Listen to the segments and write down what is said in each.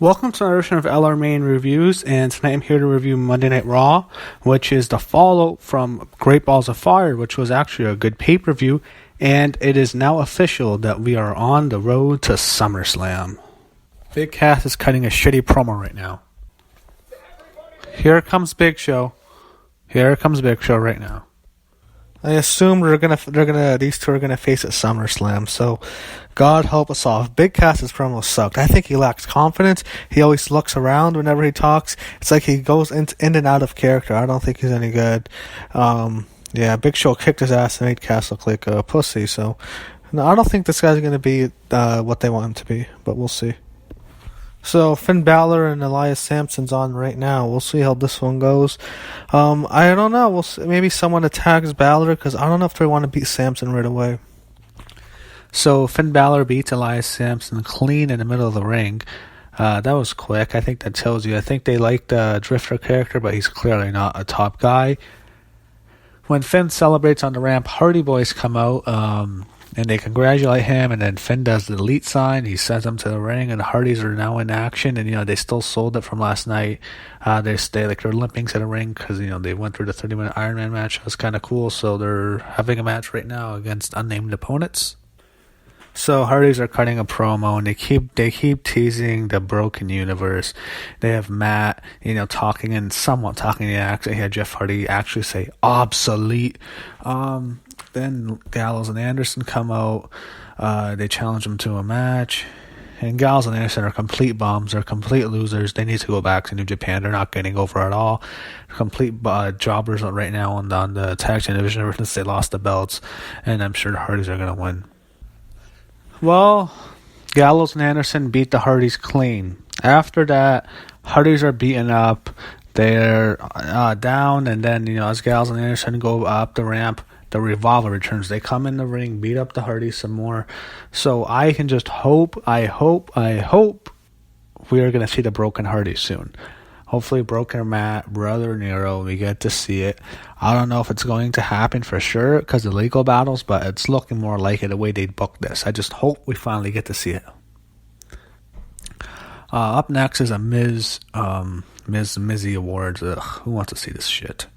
Welcome to another edition of LRMania Reviews, and tonight I'm here to review Monday Night Raw, which is the follow from Great Balls of Fire, which was actually a good pay-per-view, and it is now official that we are on the road to SummerSlam. Big Cass is cutting a shitty promo right now. Here comes Big Show. Here comes Big Show right now. I assume these two are gonna face at SummerSlam. So, God help us all. Big Cass's promo sucked. I think he lacks confidence. He always looks around whenever he talks. It's like he goes in and out of character. I don't think he's any good. Big Show kicked his ass and made Cass look like a pussy. So, no, I don't think this guy's gonna be what they want him to be. But we'll see. So, Finn Balor and Elias Sampson's on right now. We'll see how this one goes. I don't know. We'll see. Maybe someone attacks Balor, because I don't know if they want to beat Sampson right away. So, Finn Balor beats Elias Sampson clean in the middle of the ring. That was quick. I think that tells you. I think they like the Drifter character, but he's clearly not a top guy. When Finn celebrates on the ramp, Hardy Boys come out, and they congratulate him, and then Finn does the delete sign. He sends them to the ring, and the Hardys are now in action, and, they still sold it from last night. They're limping to the ring because, they went through the 30-minute Iron Man match. It was kind of cool, so they're having a match right now against unnamed opponents. So Hardys are cutting a promo, and they keep teasing the broken universe. They have Matt, talking in the accent. He had Jeff Hardy actually say obsolete. Then Gallows and Anderson come out. They challenge them to a match. And Gallows and Anderson are complete bums. They're complete losers. They need to go back to New Japan. They're not getting over at all. Complete jobbers right now on the tag team division ever since they lost the belts. And I'm sure the Hardys are going to win. Well, Gallows and Anderson beat the Hardys clean. After that, Hardys are beaten up. They're down. And then, as Gallows and Anderson go up the ramp, the Revolver returns. They come in the ring, beat up the Hardys some more. So I can just hope we are going to see the Broken Hardys soon. Hopefully Broken Matt, Brother Nero, we get to see it. I don't know if it's going to happen for sure because of legal battles, but it's looking more like it the way they booked this. I just hope we finally get to see it. Up next is a Mizzy Awards. Ugh, who wants to see this shit?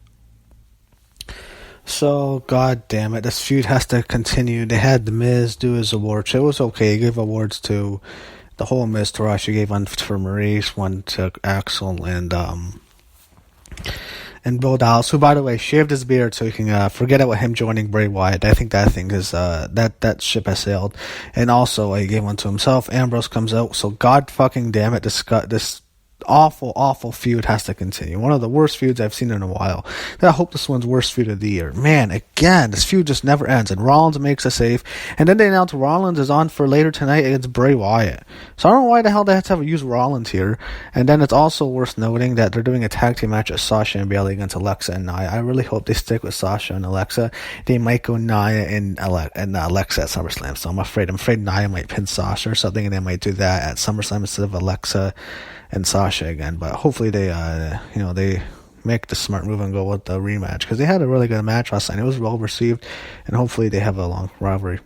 So, god damn it, this feud has to continue. They had The Miz do his awards. It was okay. He gave awards to the whole Miz Taraj. He gave one for Maurice, one to Axel, and Bill Dallas, who, by the way, shaved his beard so he can forget about him joining Bray Wyatt. I think that thing is, that ship has sailed. And also, he gave one to himself. Ambrose comes out, so god fucking damn it, this awful feud has to continue. One of the worst feuds I've seen in a while. I hope this one's worst feud of the year. Man, again, this feud just never ends. And Rollins makes a save. And then they announce Rollins is on for later tonight against Bray Wyatt. So I don't know why the hell they have to use Rollins here. And then it's also worth noting that they're doing a tag team match of Sasha and Bayley against Alexa and Nia. I really hope they stick with Sasha and Alexa. They might go Nia and Alexa at SummerSlam. So I'm afraid Nia might pin Sasha or something, and they might do that at SummerSlam instead of Alexa and Sasha again. But hopefully they make the smart move and go with the rematch, because they had a really good match last night. It was well received, and hopefully they have a long rivalry.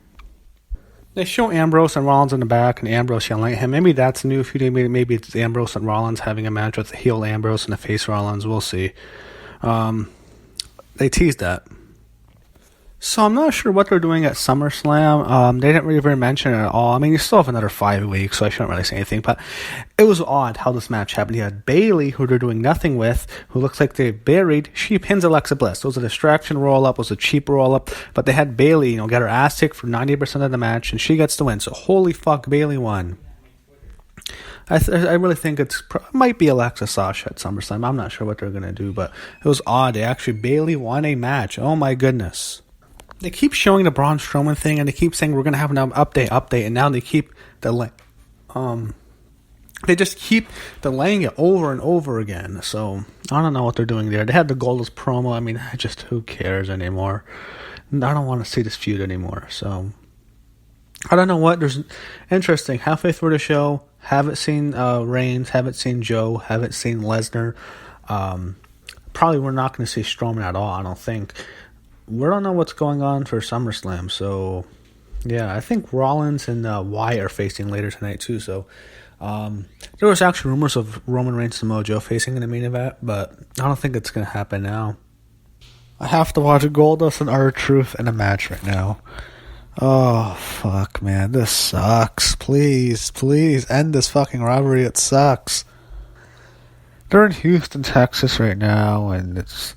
They show Ambrose and Rollins in the back, and Ambrose yelling at him. Maybe that's new. If you maybe it's Ambrose and Rollins having a match with the heel Ambrose and the face Rollins. We'll see. They teased that. So I'm not sure what they're doing at SummerSlam. They didn't really mention it at all. I mean, you still have another 5 weeks, so I shouldn't really say anything. But it was odd how this match happened. You had Bayley, who they're doing nothing with, who looks like they buried. She pins Alexa Bliss. It was a distraction roll-up. It was a cheap roll-up. But they had Bayley, get her ass kicked for 90% of the match, and she gets the win. So holy fuck, Bayley won. I really think it might be Alexa Sasha at SummerSlam. I'm not sure what they're going to do, but it was odd. Bayley won a match. Oh my goodness. They keep showing the Braun Strowman thing, and they keep saying we're going to have an update, and now they keep they just keep delaying it over and over again. So I don't know what they're doing there. They had the Goldust promo. I mean, who cares anymore? I don't want to see this feud anymore. So I don't know what. There's interesting. Halfway through the show, haven't seen Reigns, haven't seen Joe, haven't seen Lesnar. Probably we're not going to see Strowman at all, I don't think. We don't know what's going on for SummerSlam, so yeah, I think Rollins and Wyatt are facing later tonight too, so There was actually rumors of Roman Reigns and Samoa Joe facing in the main event, but I don't think it's going to happen now. I have to watch Goldust and R-Truth in a match right now. Oh, fuck, man. This sucks. Please end this fucking rivalry. It sucks. They're in Houston, Texas right now, and it's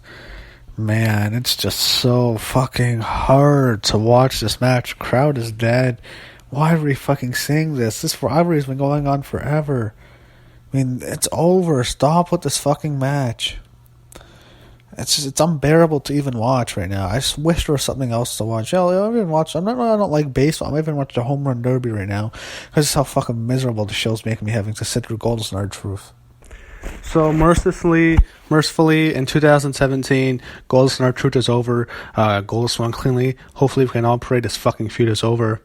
just so fucking hard to watch this match. The crowd is dead. Why are we fucking seeing this? This rivalry's been going on forever. I mean, it's over. Stop with this fucking match. It's unbearable to even watch right now. I just wish there was something else to watch. I don't like baseball. I'm even watching the Home Run Derby right now because it's how fucking miserable the show's making me, having to sit through Goldust and R-Truth. So mercifully, in 2017, Goldust and R-Truth is over. Goldust won cleanly. Hopefully, we can all pray this fucking feud is over.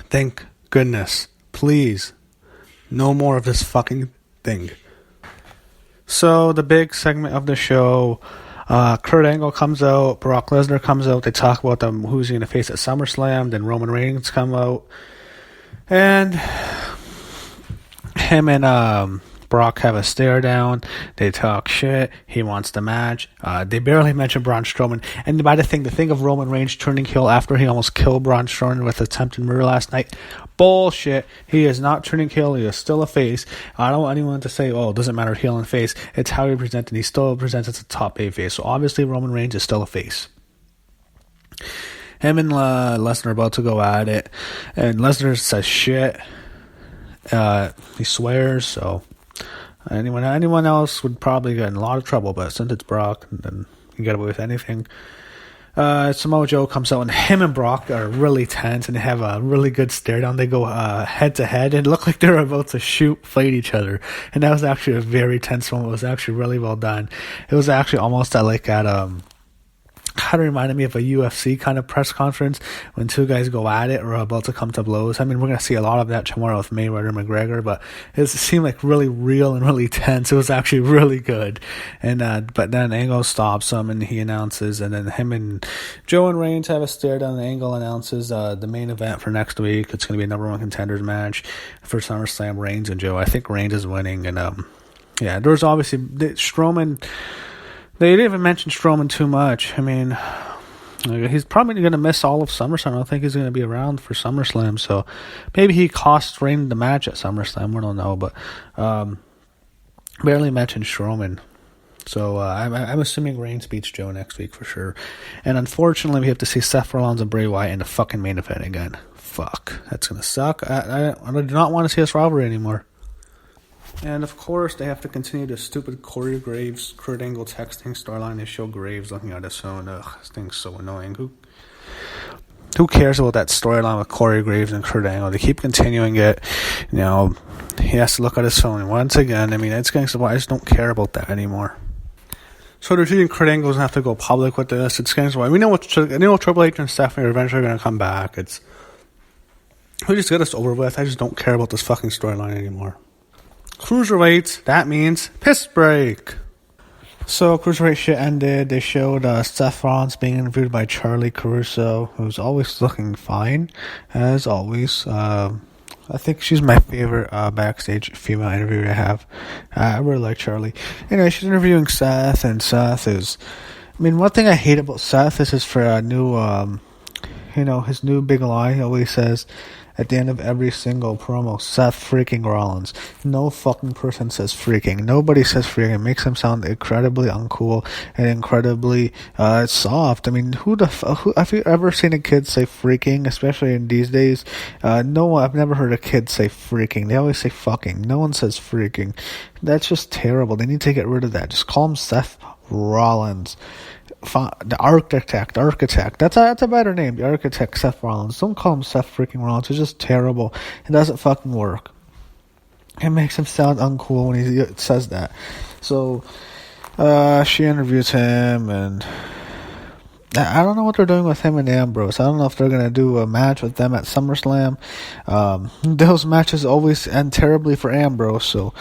Thank goodness. Please, no more of this fucking thing. So the big segment of the show, Kurt Angle comes out, Brock Lesnar comes out. They talk about who's going to face at SummerSlam. Then Roman Reigns come out, and him and Brock have a stare down. They talk shit. He wants the match. They barely mention Braun Strowman. And the thing of Roman Reigns turning heel after he almost killed Braun Strowman with attempted murder last night. Bullshit. He is not turning heel. He is still a face. I don't want anyone to say, oh, it doesn't matter heel and face. It's how he presents, and he still presents as a top A face. So obviously Roman Reigns is still a face. Him and Lesnar are about to go at it. And Lesnar says shit. He swears, so anyone else would probably get in a lot of trouble, but since it's Brock, then you can get away with anything. Samoa Joe comes out, and him and Brock are really tense, and they have a really good stare down. They go head to head, and it looked like they're about to fight each other. And that was actually a very tense moment. It was actually really well done. It was actually almost kind of reminded me of a UFC kind of press conference when two guys go at it or are about to come to blows. I mean, we're going to see a lot of that tomorrow with Mayweather and McGregor, but it seemed like really real and really tense. It was actually really good. And but then Angle stops him and he announces, and then him and Joe and Reigns have a stare down. Angle announces the main event for next week. It's going to be a number one contenders match for SummerSlam, Reigns and Joe. I think Reigns is winning. And yeah, there's obviously Strowman. They didn't even mention Strowman too much. I mean, he's probably going to miss all of SummerSlam. I don't think he's going to be around for SummerSlam. So maybe he cost Reigns the match at SummerSlam. We don't know. But barely mentioned Strowman. So I'm assuming Reigns beats Joe next week for sure. And unfortunately, we have to see Seth Rollins and Bray Wyatt in the fucking main event again. Fuck. That's going to suck. I do not want to see this rivalry anymore. And of course, they have to continue the stupid Corey Graves, Kurt Angle texting storyline. They show Graves looking at his phone. Ugh, this thing's so annoying. Who cares about that storyline with Corey Graves and Kurt Angle? They keep continuing it. You know, he has to look at his phone. And once again, I mean, it's getting so I just don't care about that anymore. So they're treating Kurt Angle doesn't have to go public with this. It's getting so we know Triple H and Stephanie are eventually going to come back. We just get this over with. I just don't care about this fucking storyline anymore. Cruiserweights, that means piss break. So Cruiserweight shit ended. They showed Seth Rollins being interviewed by Charlie Caruso, who's always looking fine, as always. I think she's my favorite backstage female interviewer I have. I really like Charlie. Anyway, she's interviewing Seth, and Seth is... I mean, one thing I hate about Seth is his his new big lie. He always says... At the end of every single promo, Seth freaking Rollins. No fucking person says freaking. Nobody says freaking. It makes him sound incredibly uncool and incredibly soft. I mean, who have you ever seen a kid say freaking, especially in these days? No, I've never heard a kid say freaking. They always say fucking. No one says freaking. That's just terrible. They need to get rid of that. Just call him Seth Rollins. The architect. That's a better name. The architect, Seth Rollins. Don't call him Seth freaking Rollins. It's just terrible. It doesn't fucking work. It makes him sound uncool when he says that. So, she interviews him, and I don't know what they're doing with him and Ambrose. I don't know if they're going to do a match with them at SummerSlam. Those matches always end terribly for Ambrose, so...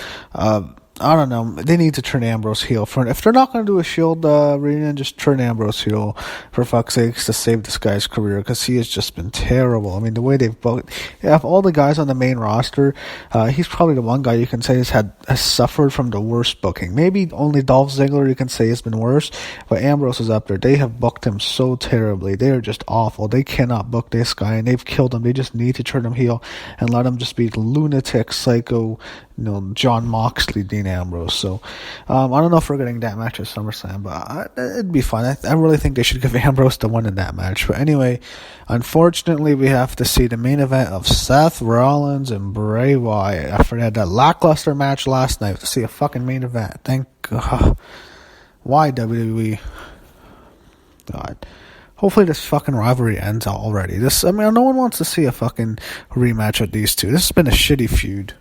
I don't know. They need to turn Ambrose heel. If they're not going to do a Shield reunion, just turn Ambrose heel, for fuck's sakes, to save this guy's career, because he has just been terrible. I mean, the way they've booked, of all the guys on the main roster, he's probably the one guy you can say has suffered from the worst booking. Maybe only Dolph Ziggler you can say has been worse, but Ambrose is up there. They have booked him so terribly. They are just awful. They cannot book this guy, and they've killed him. They just need to turn him heel and let him just be lunatic, psycho, John Moxley, Dean Ambrose. So I don't know if we're getting that match at SummerSlam, but it'd be fun. I really think they should give Ambrose the win in that match. But anyway, unfortunately, we have to see the main event of Seth Rollins and Bray Wyatt after they had that lackluster match last night. To see a fucking main event. Thank God. Why WWE? God. Hopefully this fucking rivalry ends already. No one wants to see a fucking rematch with these two. This has been a shitty feud.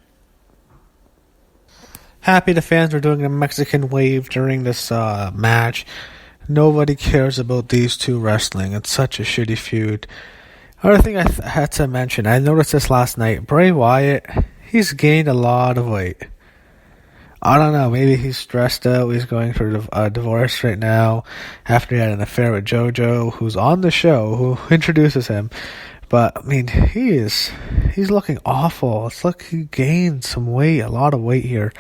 Happy the fans were doing a Mexican wave during this match. Nobody cares about these two wrestling. It's such a shitty feud. Other thing I had to mention, I noticed this last night. Bray Wyatt, he's gained a lot of weight. I don't know, maybe he's stressed out. He's going through a divorce right now after he had an affair with JoJo, who's on the show, who introduces him. But, I mean, he's looking awful. It's like he gained some weight, a lot of weight here.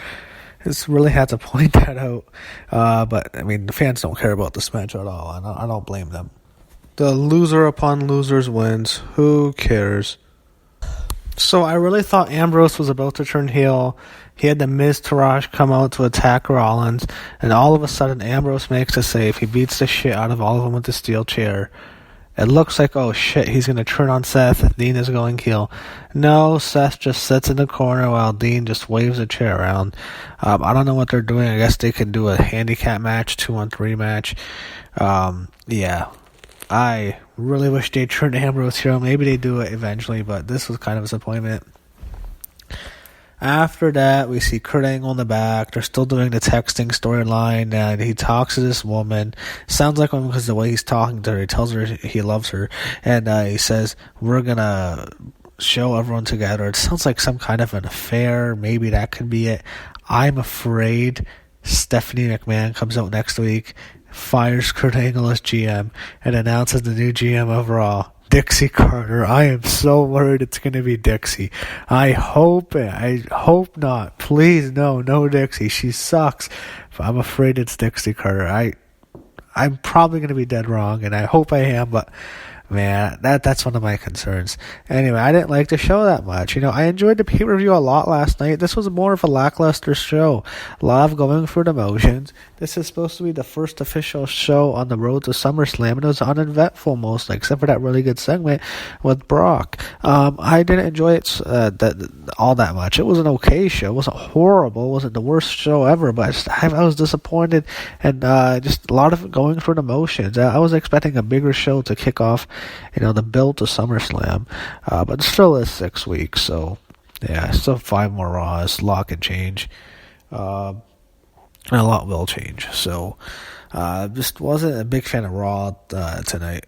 It's really had to point that out. But, I mean, the fans don't care about this match at all, and I don't blame them. The loser upon losers wins. Who cares? So I really thought Ambrose was about to turn heel. He had the Miz Taraj come out to attack Rollins, and all of a sudden Ambrose makes a save. He beats the shit out of all of them with the steel chair. It looks like, oh shit, he's going to turn on Seth. Dean is going heel. No, Seth just sits in the corner while Dean just waves a chair around. I don't know what they're doing. I guess they could do a handicap match, 2-on-3 match. Yeah. I really wish they'd turn Ambrose heel. Maybe they do it eventually, but this was kind of a disappointment. After that, we see Kurt Angle in the back. They're still doing the texting storyline, and he talks to this woman. Sounds like one because the way he's talking to her. He tells her he loves her, and he says, we're going to show everyone together. It sounds like some kind of an affair. Maybe that could be it. I'm afraid Stephanie McMahon comes out next week, fires Kurt Angle as GM, and announces the new GM of Raw, Dixie Carter. I am so worried it's going to be Dixie. I hope not. Please, no Dixie. She sucks. But I'm afraid it's Dixie Carter. I'm probably going to be dead wrong, and I hope I am, but man, that's one of my concerns. Anyway, I didn't like the show that much. I enjoyed the pay-per-view a lot last night. This was more of a lackluster show. A lot of going through the motions. This is supposed to be the first official show on the road to SummerSlam, and it was uneventful mostly, except for that really good segment with Brock. I didn't enjoy it all that much. It was an okay show. It wasn't horrible. It wasn't the worst show ever, but I was disappointed, and just a lot of going through the motions. I was expecting a bigger show to kick off the build to SummerSlam, but it still is 6 weeks, so yeah, still 5 more Raws. A lot can change, and a lot will change. So, just wasn't a big fan of Raw tonight.